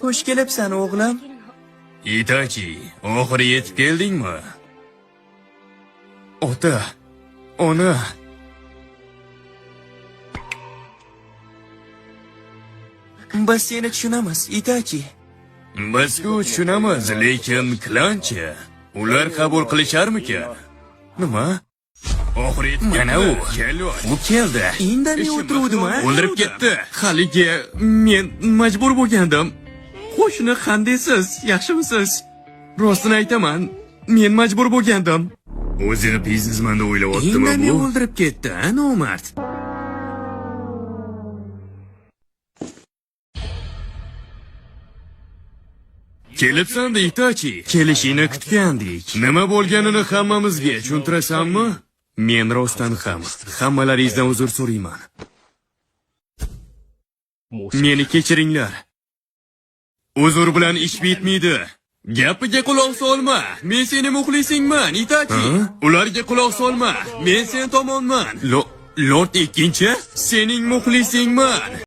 Xush kelibsan, o'g'lim. Itachi, oxiri yetib keldingmi? Ota, ona. Biz seni tushunamiz, Itachi. Biz-ku tushunamiz, lekin klanchi ular qabul qilisharmikan? Nima? Oxiri yetib mana u keldi. Indamay o'tiruvdim-a? O'ldirib ketdi. Haligi men majbur bo'lgandim. Qo'shni qandaysiz? Yaxshimisiz? Rostini aytaman, men majbur bo'lgandim. O'zini biznesmen deb o'ylayaptimi bu? Indamay o'ldirib ketdi, nomard. Kelibsan-da Itachi, kelishingni kutgandik. Nima bo'lganini hammamizga tushuntirasanmi? Men rostdan ham hammalaringizdan uzr so'rayman. Meni kechiringlar. Uzr bilan ish bitmaydi. Gapiga quloq solma. Men seni muxlisingman, Itachi. Ularga quloq solma. Men sen tomonman. Lord ikkinchi, sening muxlisingman.